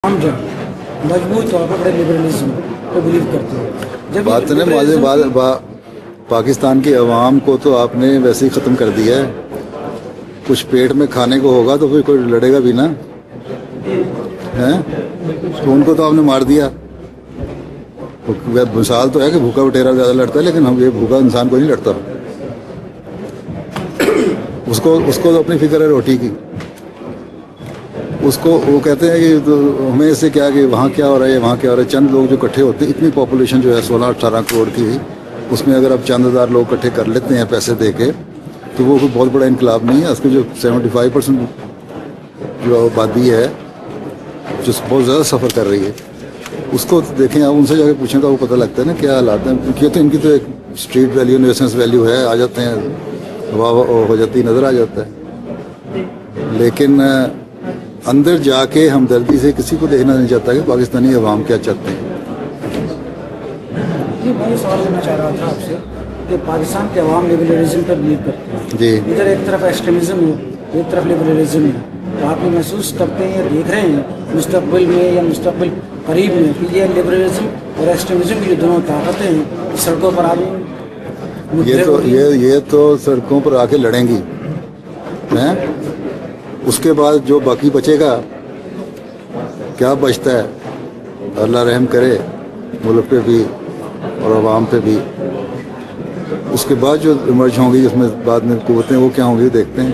हम जो मजबूत तौर पर बड़े लिबरलिज्म को बिलीव करते हैं। जब बात नहीं पाकिस्तान की अवाम को तो आपने वैसे ही ख़त्म कर दिया है। कुछ पेट में खाने को होगा तो फिर कोई लड़ेगा भी ना, हैं? तो उनको तो आपने मार दिया। मिसाल तो है कि भूखा बटेरा ज़्यादा लड़ता है, लेकिन हम ये भूखा इंसान को नहीं लड़ता। उसको तो अपनी फिक्र है रोटी की। उसको वो कहते हैं कि तो हमें इससे क्या कि वहाँ क्या हो रहा है, वहाँ क्या हो रहा है। चंद लोग जो इकट्ठे होते हैं, इतनी पॉपुलेशन जो है 16-18 करोड़ की, उसमें अगर आप चंद हज़ार लोग इकट्ठे कर लेते हैं पैसे दे के, तो वो कोई बहुत बड़ा इनकलाब नहीं है। उसकी जो 75% जो आबादी है जो बहुत ज़्यादा सफ़र कर रही है, उसको देखें आप, उनसे जाके पूछें तो वो पता लगता है ना क्या हालात हैं। क्योंकि तो इनकी तो एक स्ट्रीट वैल्यू, न्यूसेंस वैल्यू है, आ जाते हैं, वाह हो जाती, नज़र आ जाता है। लेकिन अंदर जाके हमदर्दी से किसी को देखना नहीं चाहता कि पाकिस्तानी अवाम क्या चाहते हैं। जी मैं ये सवाल करना चाह रहा था आपसे कि पाकिस्तान के अवाम लिबरलिज्म पर बिलीव करते हैं जी, इधर एक तरफ एक्सट्रीमिज्म है, एक तरफ लिबरलिज्म है, तो आप ये महसूस करते हैं, ये देख रहे हैं मुस्तकबिल में या मुस्तकबिल करीब में कि ये लिबरलिज्म और एक्सट्रीमिज्म की जो दोनों ताकतें हैं सड़कों पर आ गई। ये तो सड़कों पर आके लड़ेंगी हैं। उसके बाद जो बाकी बचेगा, क्या बचता है, अल्लाह रहम करे मुल्क पे भी और अवाम पे भी। उसके बाद जो इमर्ज होंगी, जिसमें बाद में कुव्वतें, वो क्या होंगी देखते हैं।